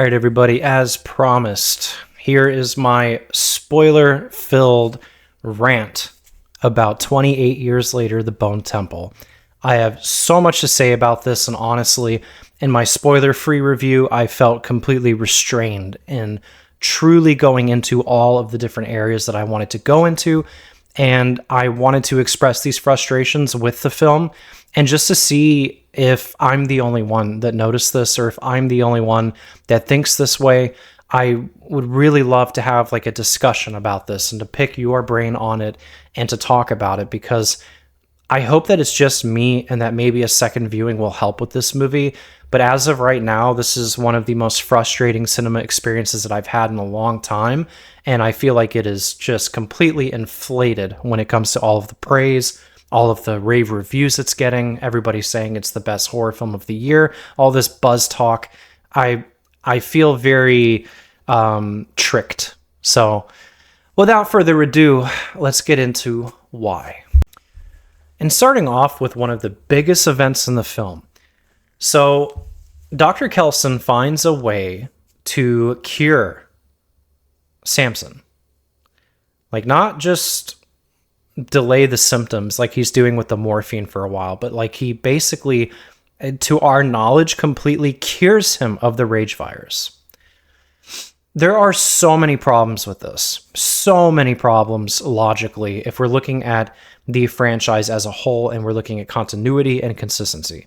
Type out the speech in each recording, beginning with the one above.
All right, everybody, as promised, here is my spoiler-filled rant about 28 years later, The Bone Temple. I have so much to say about this, and honestly, in my spoiler-free review, I felt completely restrained in truly going into all of the different areas that I wanted to go into, and I wanted to express these frustrations with the film, and just to see if I'm the only one that noticed this, or if I'm the only one that thinks this way. I would really love to have like a discussion about this and to pick your brain on it and to talk about it, because I hope that it's just me and that maybe a second viewing will help with this movie. But as of right now, this is one of the most frustrating cinema experiences that I've had in a long time. And I feel like it is just completely inflated when it comes to all of the praise, all of the rave reviews it's getting. Everybody's saying it's the best horror film of the year. All this buzz talk. I feel very tricked. So without further ado, let's get into why. And starting off with one of the biggest events in the film. So Dr. Kelson finds a way to cure Samson. Like, not just delay the symptoms like he's doing with the morphine for a while, but like he basically, to our knowledge, completely cures him of the rage virus. There are so many problems with this. So many problems logically if we're looking at the franchise as a whole and we're looking at continuity and consistency.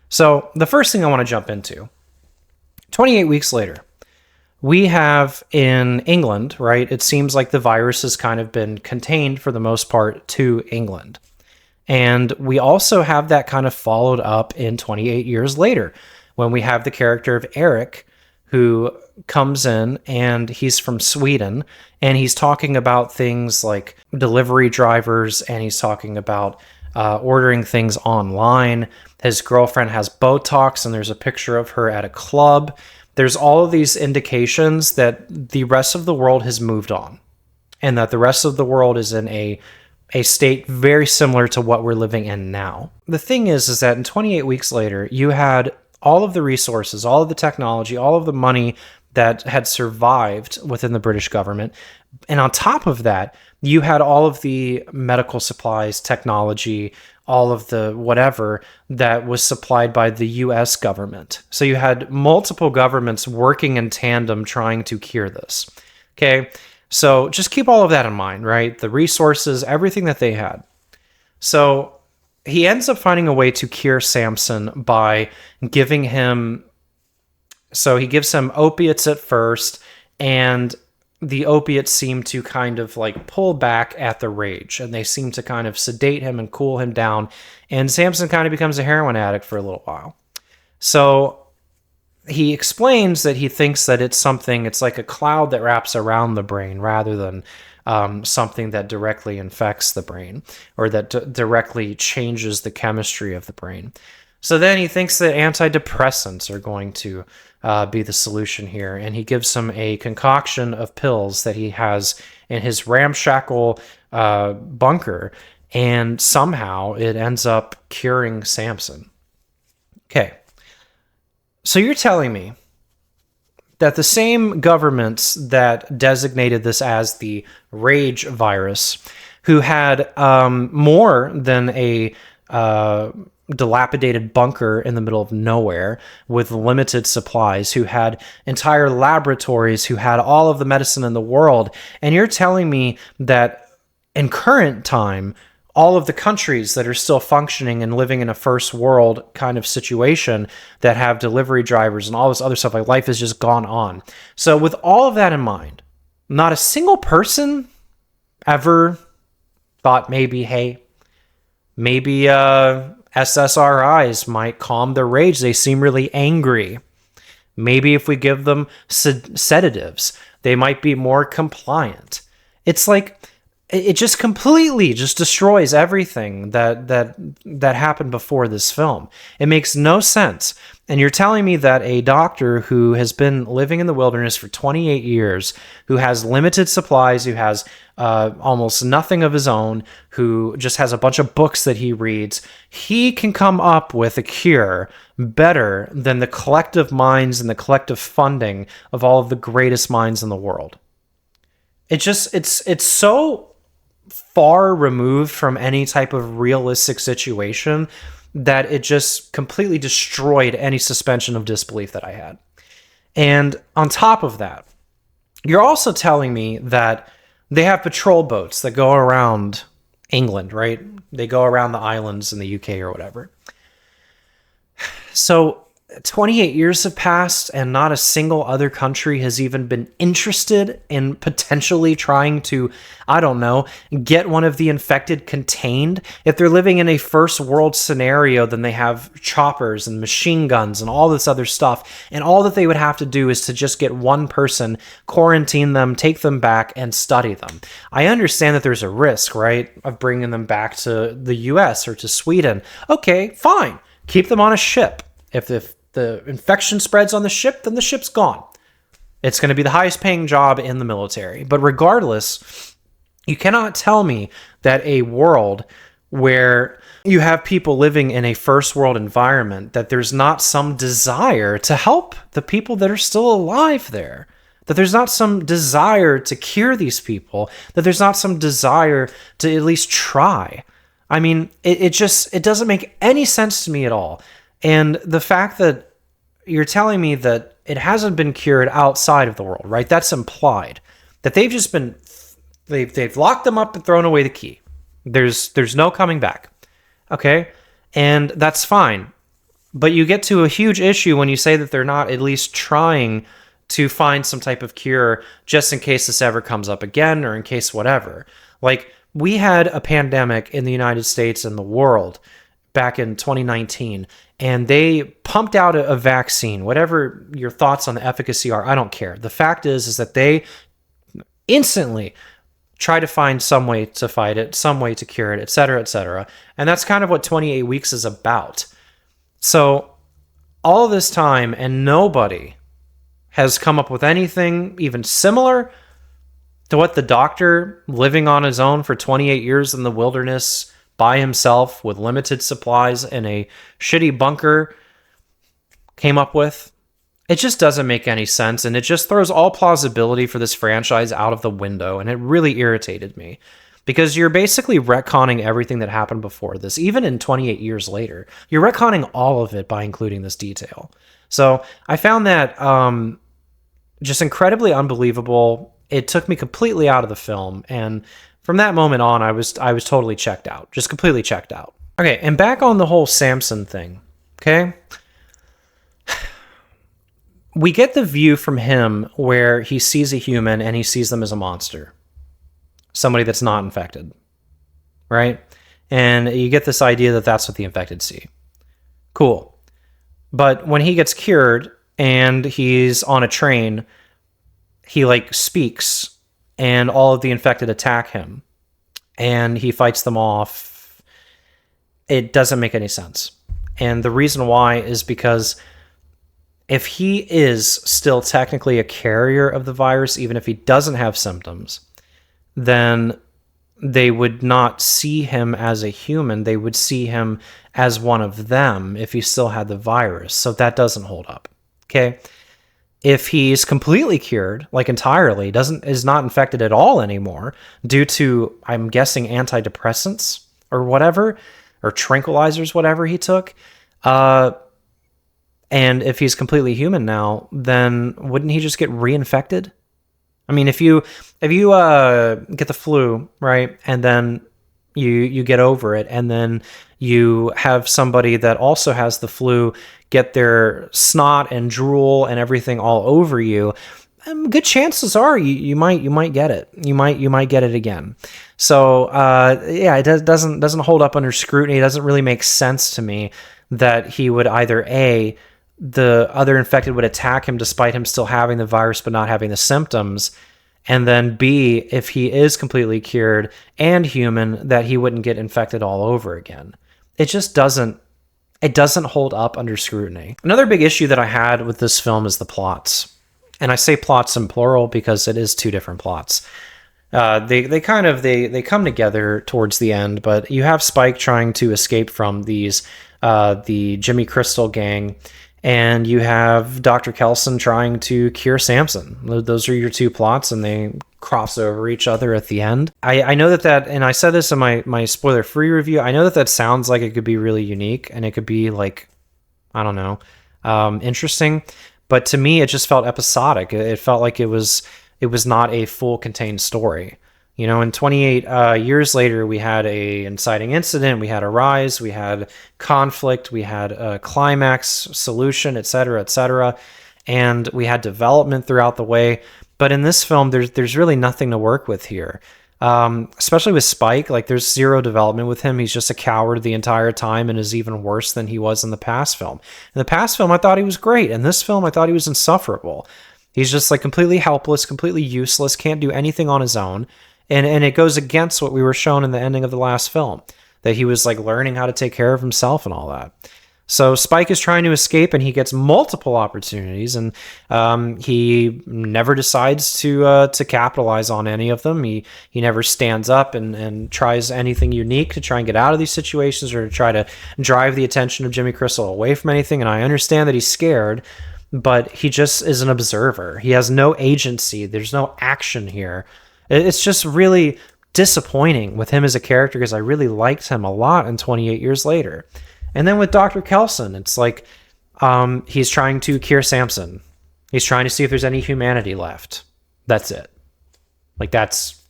So the first thing I want to jump into, 28 weeks later, we have in England, right? It seems like the virus has kind of been contained for the most part to England. And we also have that kind of followed up in 28 years later when we have the character of Eric, who comes in and he's from Sweden and he's talking about things like delivery drivers, and he's talking about ordering things online. His girlfriend has Botox and there's a picture of her at a club. There's all of these indications that the rest of the world has moved on and that the rest of the world is in a state very similar to what we're living in now. The thing is that in 28 weeks later, you had all of the resources, all of the technology, all of the money that had survived within the British government. And on top of that, you had all of the medical supplies, technology, all of the whatever that was supplied by the US government. So you had multiple governments working in tandem trying to cure this. Okay, so just keep all of that in mind, right? The resources, everything that they had. So he ends up finding a way to cure Samson by giving him, so he gives him opiates at first, and the opiates seem to kind of like pull back at the rage, and they seem to kind of sedate him and cool him down, and Samson kind of becomes a heroin addict for a little while. So he explains that he thinks that it's like a cloud that wraps around the brain rather than something that directly infects the brain or that directly changes the chemistry of the brain. So then he thinks that antidepressants are going to be the solution here, and he gives him a concoction of pills that he has in his ramshackle bunker, and somehow it ends up curing Samson. Okay, so you're telling me that the same governments that designated this as the rage virus, who had more than a dilapidated bunker in the middle of nowhere with limited supplies, who had entire laboratories, who had all of the medicine in the world, and you're telling me that in current time, all of the countries that are still functioning and living in a first world kind of situation that have delivery drivers and all this other stuff, like life has just gone on. So with all of that in mind, not a single person ever thought maybe, hey, maybe SSRIs might calm their rage. They seem really angry. Maybe if we give them sedatives, they might be more compliant. It's like it just completely just destroys everything that happened before this film. It makes no sense. And you're telling me that a doctor who has been living in the wilderness for 28 years, who has limited supplies, who has almost nothing of his own, who just has a bunch of books that he reads, he can come up with a cure better than the collective minds and the collective funding of all of the greatest minds in the world. It's so far removed from any type of realistic situation that it just completely destroyed any suspension of disbelief that I had. And on top of that, you're also telling me that they have patrol boats that go around England, right? They go around the islands in the UK or whatever. So 28 years have passed and not a single other country has even been interested in potentially trying to, I don't know, get one of the infected contained. If they're living in a first world scenario, then they have choppers and machine guns and all this other stuff. And all that they would have to do is to just get one person, quarantine them, take them back, and study them. I understand that there's a risk, right, of bringing them back to the US or to Sweden. Okay, fine. Keep them on a ship. If the infection spreads on the ship, then the ship's gone. It's going to be the highest paying job in the military. But regardless, you cannot tell me that a world where you have people living in a first world environment, that there's not some desire to help the people that are still alive there. That there's not some desire to cure these people. That there's not some desire to at least try. I mean, it doesn't make any sense to me at all. And the fact that you're telling me that it hasn't been cured outside of the world, right? That's implied. That they've just been, they've locked them up and thrown away the key. There's no coming back. Okay? And that's fine. But you get to a huge issue when you say that they're not at least trying to find some type of cure just in case this ever comes up again or in case whatever. Like, we had a pandemic in the United States and the world back in 2019, and they pumped out a vaccine. Whatever your thoughts on the efficacy are, I don't care. The fact is that they instantly try to find some way to fight it, some way to cure it, et cetera, et cetera. And that's kind of what 28 weeks is about. So all this time, and nobody has come up with anything even similar to what the doctor living on his own for 28 years in the wilderness by himself with limited supplies in a shitty bunker came up with. It just doesn't make any sense, and it just throws all plausibility for this franchise out of the window, and it really irritated me. Because you're basically retconning everything that happened before this, even in 28 years later. You're retconning all of it by including this detail. So I found that just incredibly unbelievable. It took me completely out of the film, and from that moment on, I was totally checked out. Just completely checked out. Okay, and back on the whole Samson thing, okay? We get the view from him where he sees a human and he sees them as a monster. Somebody that's not infected, right? And you get this idea that that's what the infected see. Cool. But when he gets cured and he's on a train, he speaks and all of the infected attack him and he fights them off. It doesn't make any sense. And the reason why is because if he is still technically a carrier of the virus, even if he doesn't have symptoms, then they would not see him as a human. They would see him as one of them if he still had the virus. So that doesn't hold up. Okay. If he's completely cured, entirely, is not infected at all anymore due to, I'm guessing, antidepressants or whatever, or tranquilizers, whatever he took. And if he's completely human now, then wouldn't he just get reinfected? I mean, if you get the flu, right, and then you get over it, and then you have somebody that also has the flu get their snot and drool and everything all over you, good chances are you might get it. You might get it again. So yeah, it doesn't hold up under scrutiny. It doesn't really make sense to me that he would either the other infected would attack him despite him still having the virus but not having the symptoms, And then B, if he is completely cured and human, that he wouldn't get infected all over again. It just doesn't hold up under scrutiny. Another big issue that I had with this film is the plots. And I say plots in plural because it is two different plots. They come together towards the end, but you have Spike trying to escape from the Jimmy Crystal gang, and you have Dr. Kelson trying to cure Samson. Those are your two plots, and they cross over each other at the end. I know that, and I said this in my spoiler-free review, I know that sounds like it could be really unique, and it could be like, I don't know, interesting. But to me, it just felt episodic. It felt like it was not a full contained story. You know, in 28 years later, we had a inciting incident, we had a rise, we had conflict, we had a climax, solution, etc., and we had development throughout the way. But in this film, there's really nothing to work with here. Especially with Spike, like there's zero development with him. He's just a coward the entire time and is even worse than he was in the past film. In the past film, I thought he was great. In this film, I thought he was insufferable. He's just like completely helpless, completely useless, can't do anything on his own. And it goes against what we were shown in the ending of the last film, that he was like learning how to take care of himself and all that. So Spike is trying to escape, and he gets multiple opportunities, and he never decides to capitalize on any of them. He never stands up and tries anything unique to try and get out of these situations or to try to drive the attention of Jimmy Crystal away from anything. And I understand that he's scared, but he just is an observer. He has no agency. There's no action here. It's just really disappointing with him as a character, because I really liked him a lot in 28 Years Later. And then with Dr. Kelson, it's like he's trying to cure Samson. He's trying to see if there's any humanity left. That's it. Like that's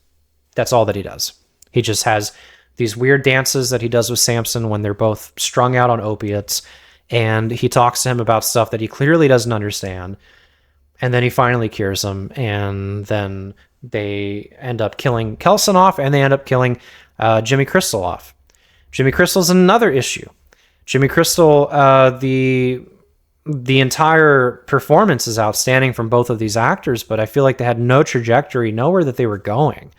all that he does. He just has these weird dances that he does with Samson when they're both strung out on opiates, and he talks to him about stuff that he clearly doesn't understand. And then he finally cures him, and then they end up killing Kelson off, and they end up killing Jimmy Crystal off. Jimmy Crystal's another issue. Jimmy Crystal, the entire performance is outstanding from both of these actors, but I feel like they had no trajectory, nowhere that they were going.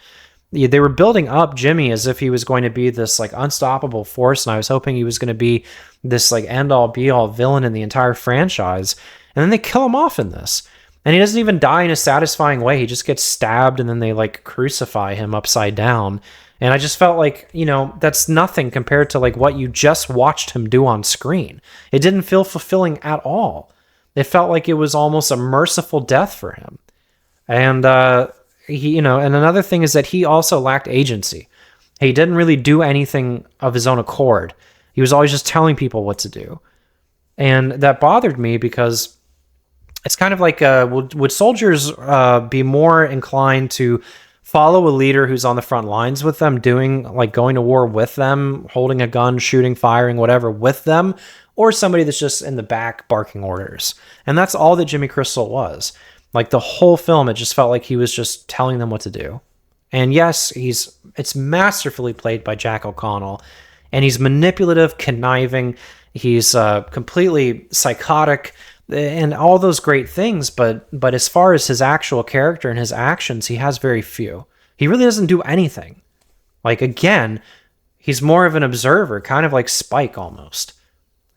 They were building up Jimmy as if he was going to be this like unstoppable force, and I was hoping he was going to be this like end-all be-all villain in the entire franchise, and then they kill him off in this. And he doesn't even die in a satisfying way. He just gets stabbed, and then they like crucify him upside down. And I just felt like, you know, that's nothing compared to like what you just watched him do on screen. It didn't feel fulfilling at all. It felt like it was almost a merciful death for him. And he, you know, and another thing is that he also lacked agency. He didn't really do anything of his own accord. He was always just telling people what to do. And that bothered me, because it's kind of like, would soldiers be more inclined to follow a leader who's on the front lines with them, going to war with them, holding a gun, shooting, firing, whatever with them, or somebody that's just in the back barking orders? And that's all that Jimmy Crystal was. Like the whole film, it just felt like he was just telling them what to do. And yes, it's masterfully played by Jack O'Connell, and he's manipulative, conniving, he's completely psychotic, and all those great things, but as far as his actual character and his actions, he has very few. He really doesn't do anything. Like, again, he's more of an observer, kind of like Spike almost.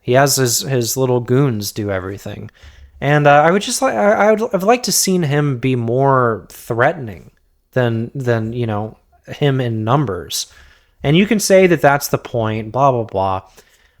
He has his little goons do everything. And I would have liked to seen him be more threatening than you know, him in numbers. And you can say that that's the point, blah, blah, blah.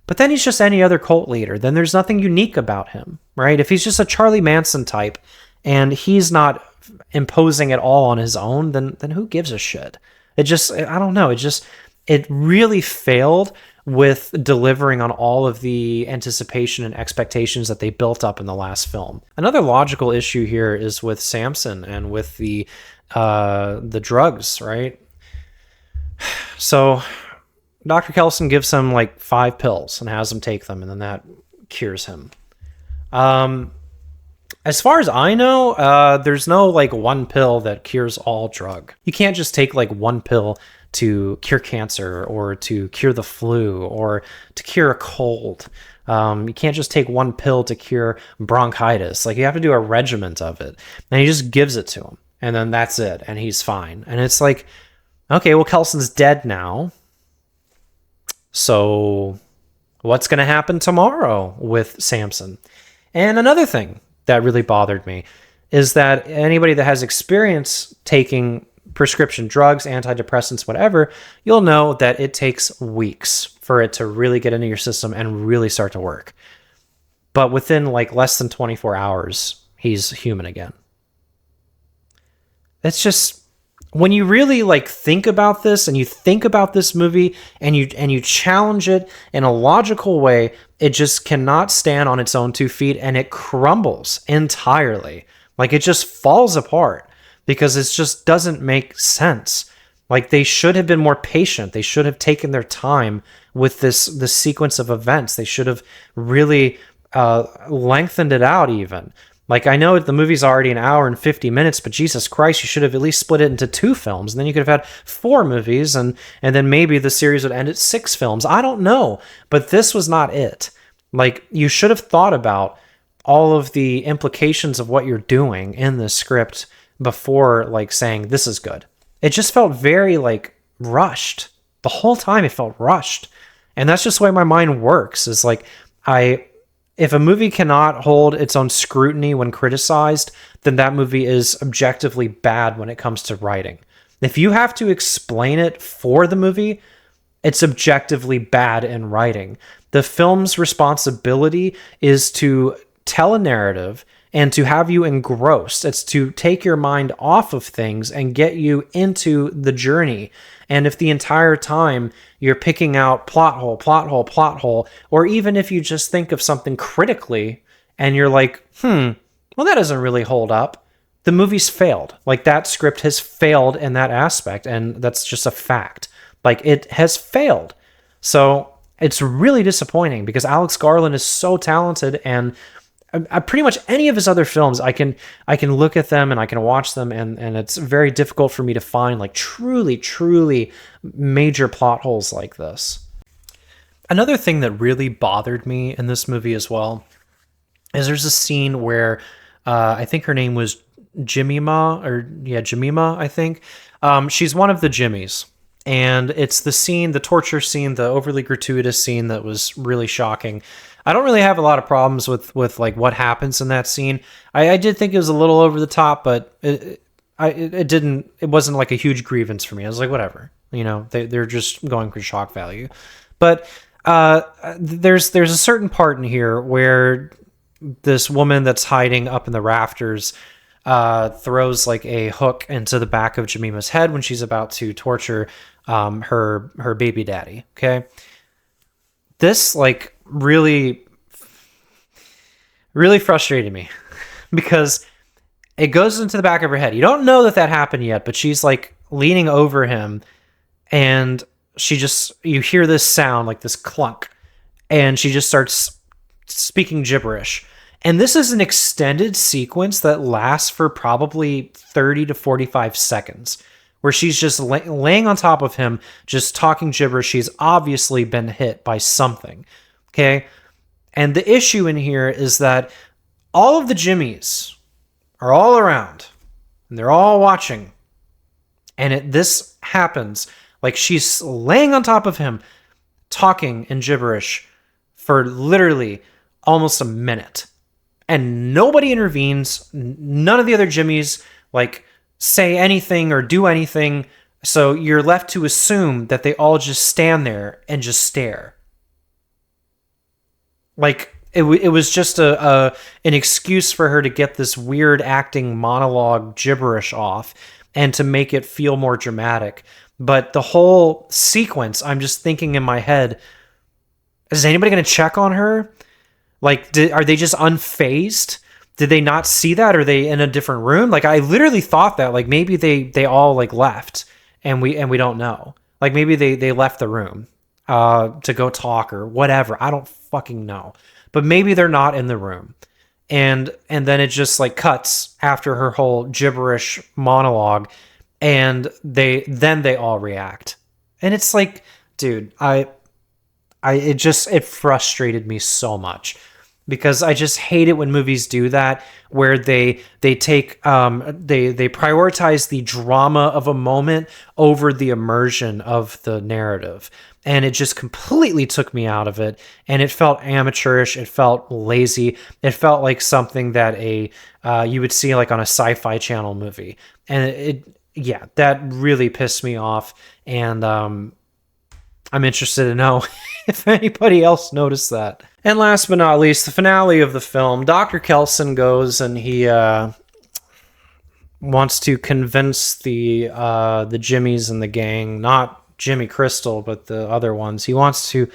But then he's just any other cult leader. Then there's nothing unique about him, right? If he's just a Charlie Manson type and he's not imposing at all on his own, then who gives a shit? It just, I don't know. It really failed with delivering on all of the anticipation and expectations that they built up in the last film. Another logical issue here is with Samson and with the drugs, right? So Dr. Kelson gives him like 5 pills and has him take them, and then that cures him. As far as I know, there's no like one pill that cures all drug. You can't just take like one pill to cure cancer or to cure the flu or to cure a cold. You can't just take one pill to cure bronchitis. Like, you have to do a regimen of it, and he just gives it to him. and then that's it, and he's fine. And it's like, okay, well, Kelson's dead now. So what's going to happen tomorrow with Samson? And another thing that really bothered me is that anybody that has experience taking prescription drugs, antidepressants, whatever, you'll know that it takes weeks for it to really get into your system and really start to work. But within like less than 24 hours, he's human again. It's just, when you really like think about this and you think about this movie and you challenge it in a logical way, it just cannot stand on its own 2 feet, and it crumbles entirely. Like, it just falls apart because it just doesn't make sense. Like, they should have been more patient. They should have taken their time with this sequence of events. They should have really lengthened it out even. Like, I know the movie's already an hour and 50 minutes, but Jesus Christ, you should have at least split it into 2 films. And then you could have had 4 movies, and then maybe the series would end at 6 films. I don't know. But this was not it. Like, you should have thought about all of the implications of what you're doing in the script before, like, saying, this is good. It just felt very, like, rushed. The whole time it felt rushed. And that's just the way my mind works, is like, if a movie cannot hold its own scrutiny when criticized, then that movie is objectively bad when it comes to writing. If you have to explain it for the movie, it's objectively bad in writing. The film's responsibility is to tell a narrative and to have you engrossed. It's to take your mind off of things and get you into the journey. And if the entire time you're picking out plot hole, or even if you just think of something critically and you're like, well, that doesn't really hold up, the movie's failed. Like, that script has failed in that aspect, and that's just a fact. Like, it has failed. So it's really disappointing because Alex Garland is so talented, and pretty much any of his other films, I can look at them and I can watch them, and it's very difficult for me to find like truly major plot holes like this. Another thing that really bothered me in this movie as well is there's a scene where I think her name was Jemima, I think. She's one of the Jimmies. And it's the torture scene, the overly gratuitous scene that was really shocking. I don't really have a lot of problems with like what happens in that scene. I did think it was a little over the top, but it wasn't like a huge grievance for me. I was like, whatever, they're just going for shock value. But there's a certain part in here where this woman that's hiding up in the rafters throws like a hook into the back of Jemima's head when she's about to torture her baby daddy. Okay, this like really frustrated me because it goes into the back of her head. You don't know that happened yet, but she's like leaning over him, and you hear this sound, like this clunk, and she just starts speaking gibberish. And this is an extended sequence that lasts for probably 30 to 45 seconds, where she's just laying on top of him, just talking gibberish. She's obviously been hit by something. Okay? And the issue in here is that all of the Jimmies are all around, and they're all watching. And this happens. Like, she's laying on top of him, talking in gibberish for literally almost a minute. And nobody intervenes. None of the other Jimmies like say anything or do anything. So you're left to assume that they all just stand there and just stare. Like, it was just an excuse for her to get this weird acting monologue gibberish off and to make it feel more dramatic. But the whole sequence, I'm just thinking in my head, is anybody going to check on her? Like, are they just unfazed? Did they not see that? Are they in a different room? Like, I literally thought that, like, maybe they all like left and we don't know. Like, maybe they left the room to go talk or whatever. I don't fucking know. But maybe they're not in the room. And then it just like cuts after her whole gibberish monologue, and they all react. And it's like, dude, it frustrated me so much because I just hate it when movies do that, where they take they prioritize the drama of a moment over the immersion of the narrative. And it just completely took me out of it. And it felt amateurish. It felt lazy. It felt like something that you would see like on a Sci-Fi Channel movie. And yeah, that really pissed me off. And I'm interested to know if anybody else noticed that. And last but not least, the finale of the film, Dr. Kelson goes and he wants to convince the Jimmies in the gang, not Jimmy Crystal, but the other ones. He wants to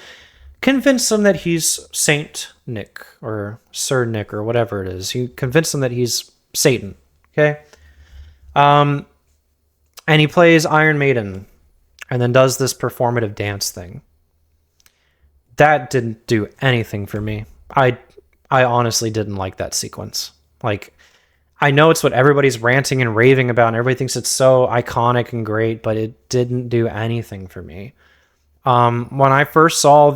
convince them that he's Saint Nick or Sir Nick or whatever it is. He convinced them that he's Satan. Okay. And he plays Iron Maiden and then does this performative dance thing. That didn't do anything for me. I honestly didn't like that sequence. Like, I know it's what everybody's ranting and raving about, and everybody thinks it's so iconic and great, but it didn't do anything for me. When I first saw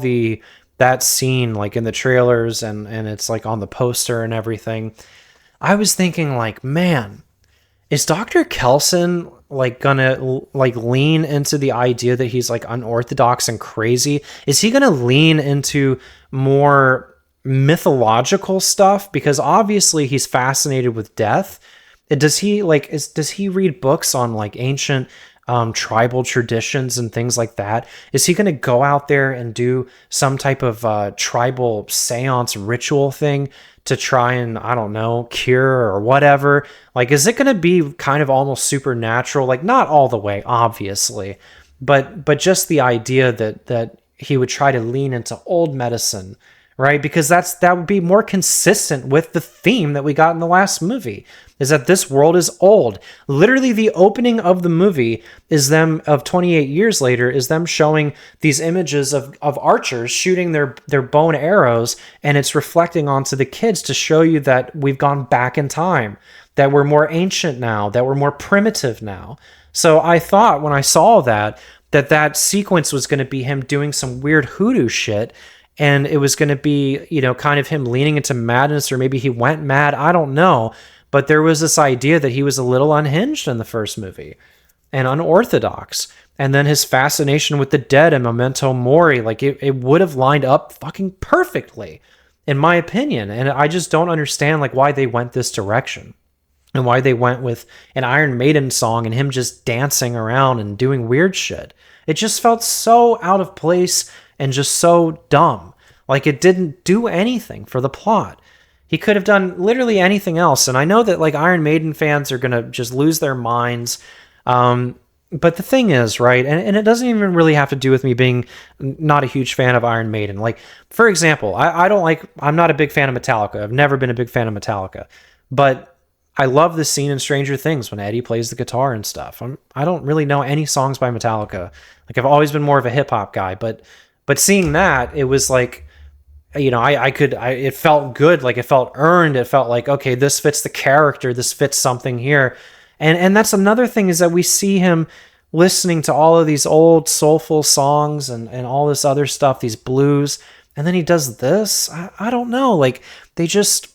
that scene, like in the trailers, and it's like on the poster and everything, I was thinking like, man, is Dr. Kelson like gonna like lean into the idea that he's like unorthodox and crazy? Is he gonna lean into more mythological stuff? Because obviously he's fascinated with death. Does he read books on like ancient tribal traditions and things like that? Is he going to go out there and do some type of tribal seance ritual thing to try and, I don't know, cure or whatever? Like, is it going to be kind of almost supernatural? Like, not all the way, obviously, but just the idea that he would try to lean into old medicine, right? Because that would be more consistent with the theme that we got in the last movie, is that this world is old. Literally, the opening of the movie is them, of 28 years later, is them showing these images of archers shooting their bow and arrows, and it's reflecting onto the kids to show you that we've gone back in time, that we're more ancient now, that we're more primitive now. So I thought when I saw that sequence was going to be him doing some weird hoodoo shit, and it was going to be, you know, kind of him leaning into madness, or maybe he went mad. I don't know. But there was this idea that he was a little unhinged in the first movie and unorthodox. And then his fascination with the dead and Memento Mori, like it would have lined up fucking perfectly, in my opinion. And I just don't understand like why they went this direction and why they went with an Iron Maiden song and him just dancing around and doing weird shit. It just felt so out of place and just so dumb. Like it didn't do anything for the plot. He could have done literally anything else. And I know that like Iron Maiden fans are going to just lose their minds. But the thing is, right, and it doesn't even really have to do with me being not a huge fan of Iron Maiden. Like, for example, I'm not a big fan of Metallica. I've never been a big fan of Metallica. But I love the scene in Stranger Things when Eddie plays the guitar and stuff. I don't really know any songs by Metallica. Like, I've always been more of a hip-hop guy. But seeing that, it was like, you know, it felt good. Like, it felt earned. It felt like, okay, this fits the character. This fits something here. And that's another thing, is that we see him listening to all of these old soulful songs and all this other stuff, these blues. And then he does this. I don't know. Like, they just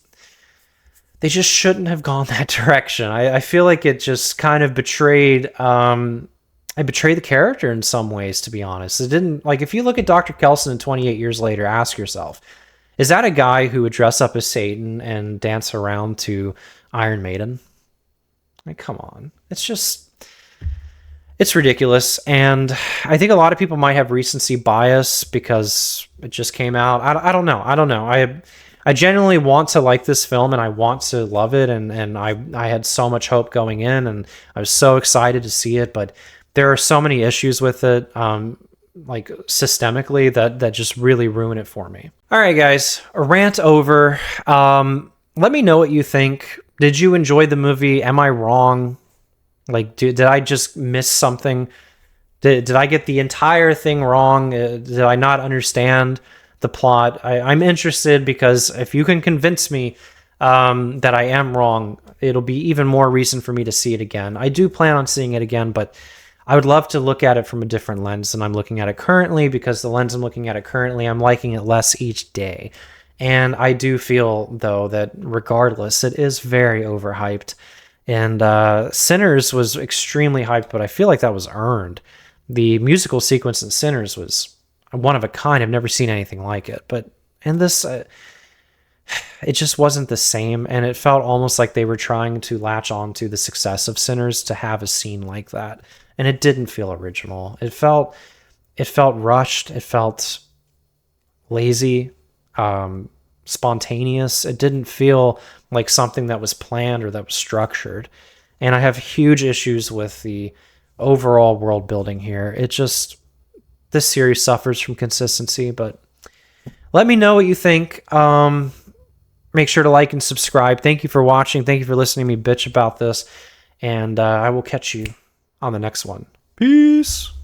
shouldn't have gone that direction. I feel like it just kind of betrayed the character in some ways, to be honest. It didn't, like, if you look at Dr. Kelson and 28 years later, ask yourself, is that a guy who would dress up as Satan and dance around to Iron Maiden? Like, come on. It's ridiculous. And I think a lot of people might have recency bias because it just came out. I don't know. I genuinely want to like this film and I want to love it. And I had so much hope going in and I was so excited to see it, but there are so many issues with it, like systemically, that just really ruin it for me. All right, guys, a rant over. Let me know what you think. Did you enjoy the movie? Am I wrong? Like, did I just miss something? Did I get the entire thing wrong? Did I not understand the plot? I'm interested, because if you can convince me that I am wrong, it'll be even more reason for me to see it again. I do plan on seeing it again, but I would love to look at it from a different lens than I'm looking at it currently, because the lens I'm looking at it currently, I'm liking it less each day. And I do feel, though, that regardless, it is very overhyped. And Sinners was extremely hyped, but I feel like that was earned. The musical sequence in Sinners was one of a kind. I've never seen anything like it. But in this, it just wasn't the same. And it felt almost like they were trying to latch on to the success of Sinners to have a scene like that. And it didn't feel original. It felt rushed. It felt lazy, spontaneous. It didn't feel like something that was planned or that was structured. And I have huge issues with the overall world building here. This series suffers from consistency, but let me know what you think. Make sure to like and subscribe. Thank you for watching. Thank you for listening to me bitch about this. And I will catch you on the next one. Peace.